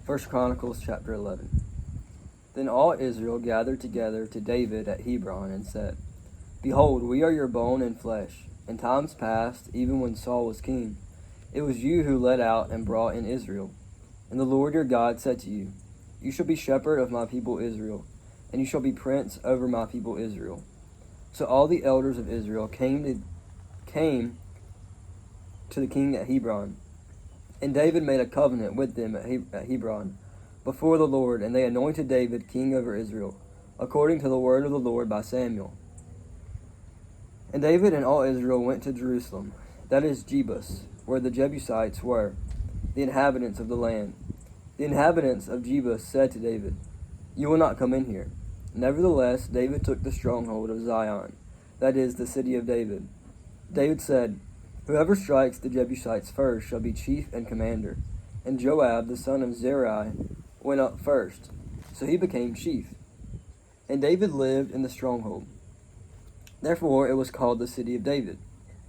First Chronicles chapter 11. Then all Israel gathered together to David at Hebron and said, Behold, we are your bone and flesh. In times past, even when Saul was king, it was you who led out and brought in Israel. And the Lord your God said to you, You shall be shepherd of my people Israel, and you shall be prince over my people Israel. So all the elders of Israel came to the king at Hebron. And David made a covenant with them at Hebron before the Lord, and they anointed David king over Israel, according to the word of the Lord by Samuel. And David and all Israel went to Jerusalem, that is Jebus, where the Jebusites were, the inhabitants of the land. The inhabitants of Jebus said to David, You will not come in here. Nevertheless, David took the stronghold of Zion, that is, the city of David. David said, Whoever strikes the Jebusites first shall be chief and commander. And Joab, the son of Zeruiah, went up first, so he became chief. And David lived in the stronghold. Therefore it was called the city of David.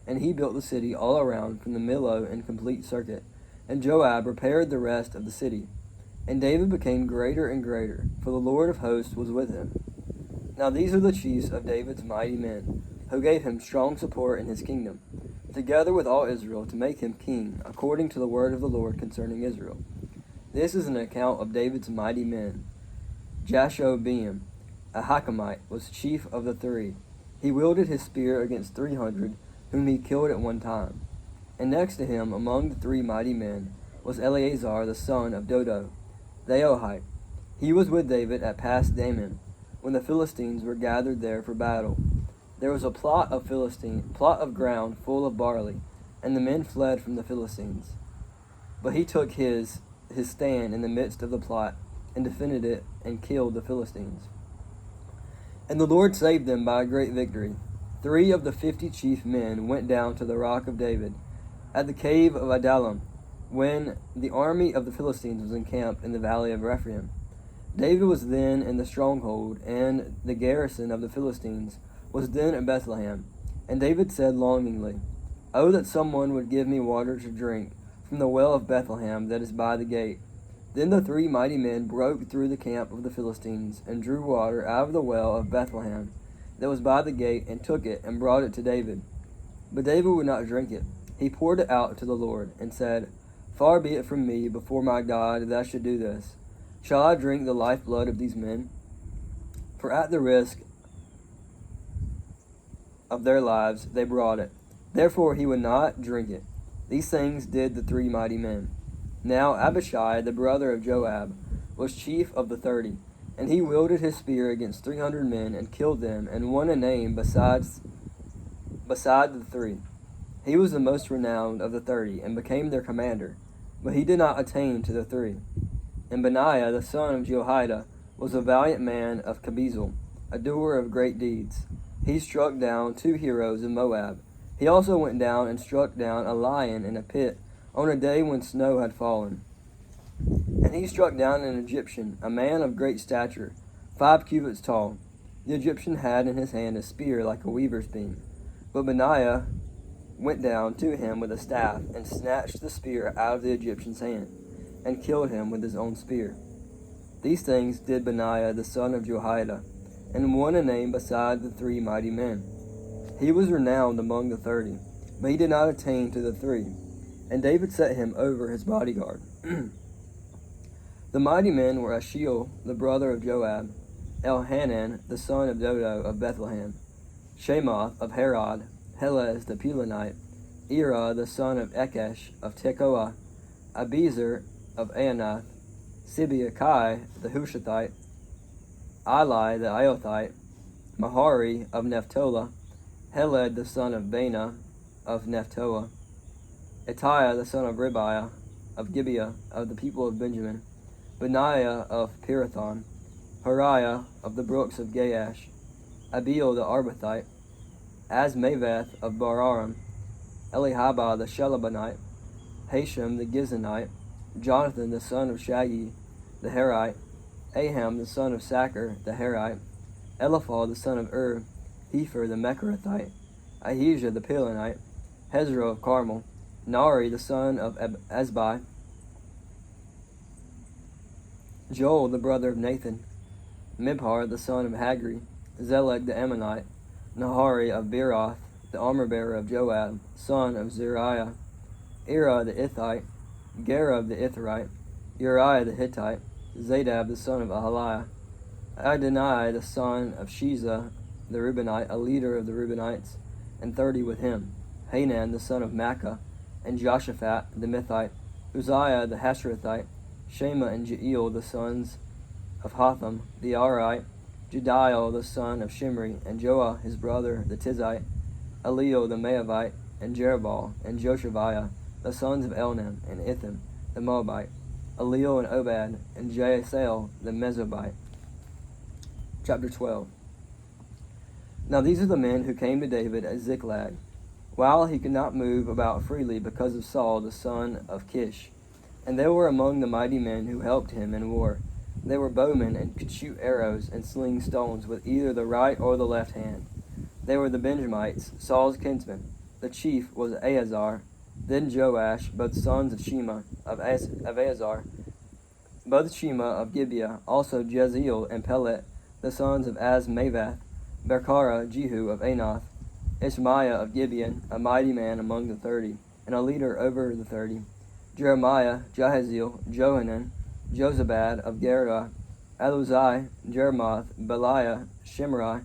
And he built the city all around from the Millo in complete circuit. And Joab repaired the rest of the city. And David became greater and greater, for the Lord of hosts was with him. Now these are the chiefs of David's mighty men, who gave him strong support in his kingdom, together with all Israel, to make him king, according to the word of the Lord concerning Israel. This is an account of David's mighty men. Jashobeam, a Hakimite, was chief of the 3. He wielded his spear against 300, whom he killed at one time. And next to him, among the 3 mighty men, was Eleazar the son of Dodo, the Ahohite. He was with David at Pas Dammim, when the Philistines were gathered there for battle. There was a plot of ground full of barley, and the men fled from the Philistines. But he took his stand in the midst of the plot, and defended it, and killed the Philistines. And the Lord saved them by a great victory. 3 of the 50 chief men went down to the rock of David, at the cave of Adullam, when the army of the Philistines was encamped in the valley of Rephaim. David was then in the stronghold, and the garrison of the Philistines was then at Bethlehem. And David said longingly, Oh, that someone would give me water to drink from the well of Bethlehem that is by the gate. Then the 3 mighty men broke through the camp of the Philistines, and drew water out of the well of Bethlehem that was by the gate, and took it, and brought it to David. But David would not drink it. He poured it out to the Lord, and said, Far be it from me before my God that I should do this. Shall I drink the lifeblood of these men? For at the risk of their lives they brought it. Therefore he would not drink it. These things did the 3 mighty men. Now Abishai, the brother of Joab, was chief of the 30, and he wielded his spear against 300 men, and killed them, and won a name beside the 3. He was the most renowned of the 30, and became their commander, but he did not attain to the 3. And Benaiah, the son of Jehoiada, was a valiant man of Kabzeel, a doer of great deeds. He struck down 2 heroes in Moab. He also went down and struck down a lion in a pit on a day when snow had fallen. And he struck down an Egyptian, a man of great stature, 5 cubits tall. The Egyptian had in his hand a spear like a weaver's beam. But Benaiah went down to him with a staff, and snatched the spear out of the Egyptian's hand, and killed him with his own spear. These things did Benaiah the son of Jehoiada, and won a name beside the 3 mighty men. He was renowned among the 30, but he did not attain to the 3. And David set him over his bodyguard. The mighty men were Ashiel, the brother of Joab, Elhanan, the son of Dodo of Bethlehem, Shemoth of Herod, Helez the Pelonite, Ira the son of Ekesh of Tekoa, Abiezer of Anath, Sibeakai the Hushathite, Eli the Iothite, Mahari of Nephtolah, Heled the son of Bana of Nephtoah, Etiah the son of Ribiah of Gibeah of the people of Benjamin, Benaiah of Pirathon, Hariah of the brooks of Gaash, Abiel the Arbathite, Asmaveth of Bararam, Elihabah the Shelabonite, Hashem the Gizonite, Jonathan the son of Shagi the Herite, Aham the son of Sacher the Herite, Eliphaz the son of Hefer the Mecharathite, Ahijah the Pelonite, Hezro of Carmel, Nari the son of Ezbai, Joel the brother of Nathan, Mibhar the son of Hagri, Zeleg the Ammonite, Nahari of Beeroth, the armor-bearer of Joab, son of Zeruiah, Ira the Ithite, Gareb the Ithrite, Uriah the Hittite, Zadab the son of Ahaliah, Adonai the son of Shiza the Reubenite, a leader of the Reubenites, and 30 with him, Hanan the son of Makkah, and Joshaphat the Mithite, Uzziah the Hasherathite, Shema and Jeiel the sons of Hotham the Arite, Jediel the son of Shimri, and Joah his brother the Tizite, Eliel the Maavite, and Jerubbaal, and Joshaviah the sons of Elnan, and Itham the Moabite, Eliel and Obad, and Jaasael the Mesobite. Chapter 12. Now these are the men who came to David at Ziklag, while he could not move about freely because of Saul the son of Kish. And they were among the mighty men who helped him in war. They were bowmen and could shoot arrows and sling stones with either the right or the left hand. They were the Benjamites, Saul's kinsmen. The chief was Ahazar, then Joash, both sons of Shema of Ahazar, both Shema of Gibeah, also Jeziel and Pelet, the sons of Azmavath, Berkara, Jehu of Anath, Ishmaiah of Gibeon, a mighty man among the 30, and a leader over the 30, Jeremiah, Jahaziel, Johanan, Jozabad of Gerah, Eluzai, Jeremoth, Beliah, Shimri,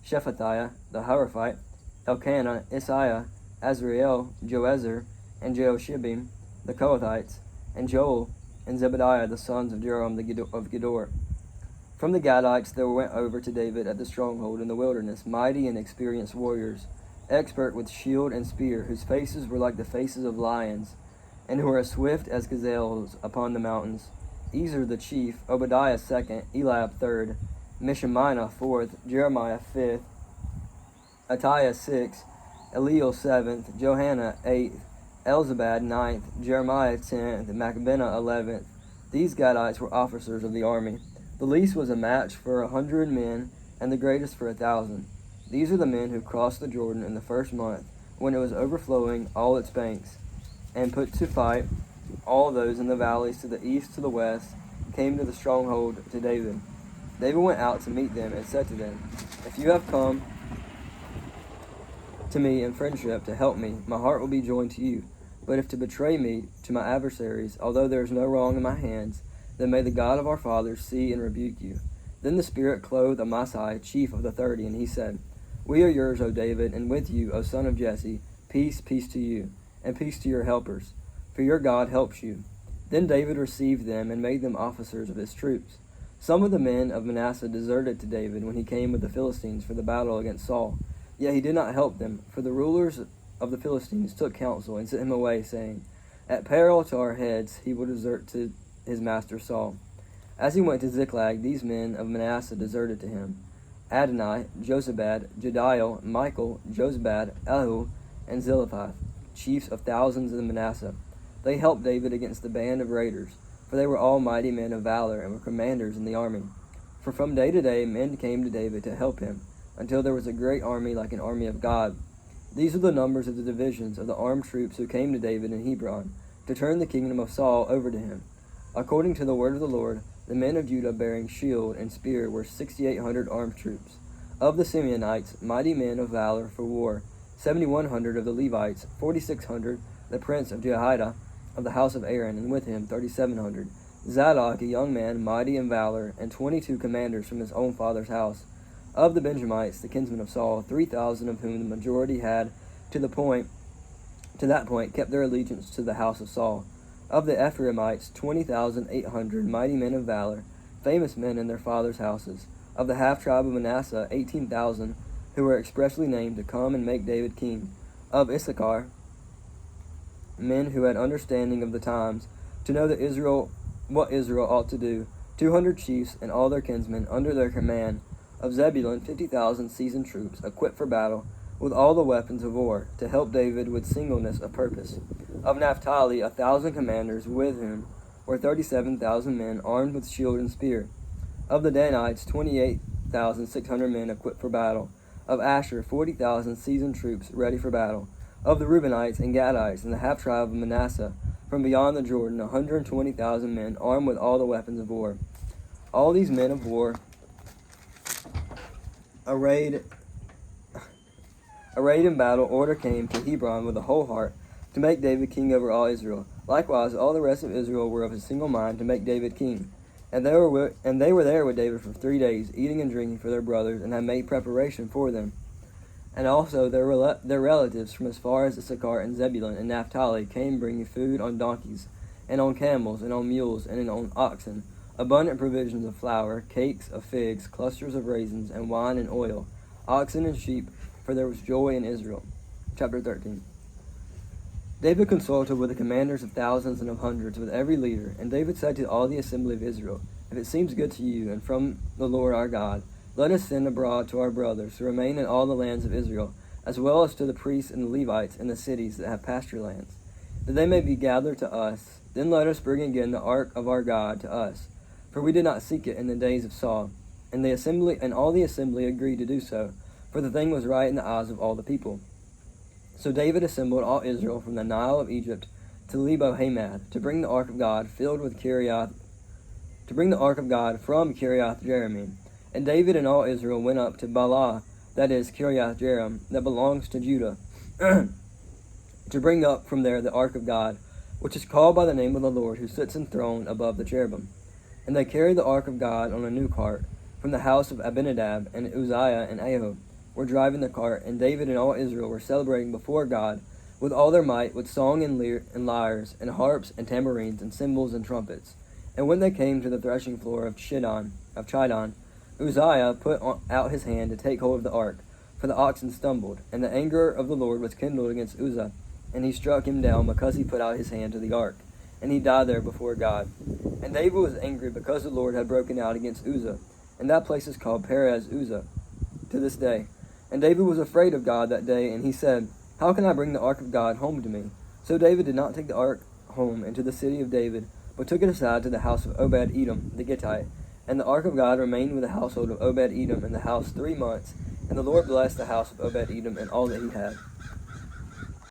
Shephatiah the Haraphite, Elkanah, Isaiah, Azrael, Joezer, and Jehoshibim, the Kohathites, and Joel, and Zebediah, the sons of Joram of Gedor. From the Gadites there went over to David at the stronghold in the wilderness mighty and experienced warriors, expert with shield and spear, whose faces were like the faces of lions, and who were as swift as gazelles upon the mountains. Ezer the chief, Obadiah second, Eliab third, Mishamiah fourth, Jeremiah fifth, Attiah sixth, Eliel seventh, Johanna eighth, Elzabad ninth, Jeremiah 10th, Macbenah 11th. These Gadites were officers of the army. The least was a match for 100 men, and the greatest for 1,000. These are the men who crossed the Jordan in the first month, when it was overflowing all its banks, and put to fight all those in the valleys to the east to the west, came to the stronghold to David. David went out to meet them and said to them, If you have come to me in friendship to help me, my heart will be joined to you. But if to betray me to my adversaries, although there is no wrong in my hands, then may the God of our fathers see and rebuke you. Then the Spirit clothed Amasai, chief of the 30, and he said, We are yours, O David, and with you, O son of Jesse, peace, peace to you, and peace to your helpers, for your God helps you. Then David received them and made them officers of his troops. Some of the men of Manasseh deserted to David when he came with the Philistines for the battle against Saul. Yet he did not help them, for the rulers of the Philistines took counsel and sent him away, saying, At peril to our heads he will desert to his master Saul. As he went to Ziklag, these men of Manasseh deserted to him: Adonai, Josabad, Jediel, Michael, Josabad, Elihu, and Ziliphath, chiefs of thousands in Manasseh. They helped David against the band of raiders, for they were all mighty men of valor and were commanders in the army. For from day to day men came to David to help him, until there was a great army like an army of God. These are the numbers of the divisions of the armed troops who came to David in Hebron, to turn the kingdom of Saul over to him. According to the word of the Lord, the men of Judah bearing shield and spear were 6,800 armed troops. Of the Simeonites, mighty men of valor for war, 7,100 of the Levites, 4,600, the prince of Jehoiada of the house of Aaron, and with him 3,700. Zadok, a young man, mighty in valor, and 22 commanders from his own father's house. Of the Benjamites, the kinsmen of Saul, 3,000 of whom the majority had, to that point, kept their allegiance to the house of Saul. Of the Ephraimites, 20,800 mighty men of valor, famous men in their fathers' houses. Of the half-tribe of Manasseh, 18,000, who were expressly named to come and make David king. Of Issachar, men who had understanding of the times, to know what Israel ought to do, 200 chiefs and all their kinsmen under their command. Of Zebulun, 50,000 seasoned troops, equipped for battle, with all the weapons of war, to help David with singleness of purpose. Of Naphtali, 1,000 commanders, with whom were 37,000 men armed with shield and spear. Of the Danites, 28,600 men equipped for battle. Of Asher, 40,000 seasoned troops ready for battle. Of the Reubenites and Gadites and the half-tribe of Manasseh, from beyond the Jordan, 120,000 men armed with all the weapons of war. All these men of war arrayed in battle, order came to Hebron with a whole heart to make David king over all Israel. Likewise, all the rest of Israel were of a single mind to make David king. And they were there with David for 3 days, eating and drinking for their brothers, and had made preparation for them. And also their relatives from as far as Issachar and Zebulun and Naphtali came bringing food on donkeys, and on camels, and on mules, and on oxen, abundant provisions of flour, cakes of figs, clusters of raisins, and wine and oil, oxen and sheep, for there was joy in Israel. Chapter 13. David consulted with the commanders of thousands and of hundreds, with every leader. And David said to all the assembly of Israel, If it seems good to you, and from the Lord our God, let us send abroad to our brothers, to remain in all the lands of Israel, as well as to the priests and the Levites in the cities that have pasture lands, that they may be gathered to us. Then let us bring again the ark of our God to us, for we did not seek it in the days of Saul. And all the assembly agreed to do so, for the thing was right in the eyes of all the people. So David assembled all Israel from the Nile of Egypt to Lebo-Hamath, to bring the ark of God from Kiriath Jearim. And David and all Israel went up to Baalah, that is Kiriath Jearim, that belongs to Judah, to bring up from there the ark of God, which is called by the name of the Lord, who sits enthroned above the cherubim. And they carried the ark of God on a new cart from the house of Abinadab, and Uzziah and Ahio were driving the cart, and David and all Israel were celebrating before God with all their might, with song and lyres, and harps, and tambourines, and cymbals, and trumpets. And when they came to the threshing floor of Chidon, Uzziah put out his hand to take hold of the ark, for the oxen stumbled, and the anger of the Lord was kindled against Uzzah, and he struck him down because he put out his hand to the ark, and he died there before God. And David was angry because the Lord had broken out against Uzzah, and that place is called Perez Uzzah to this day. And David was afraid of God that day, and he said, How can I bring the ark of God home to me? So David did not take the ark home into the city of David, but took it aside to the house of Obed-Edom the Gittite. And the ark of God remained with the household of Obed-Edom in the house 3 months, and the Lord blessed the house of Obed-Edom and all that he had.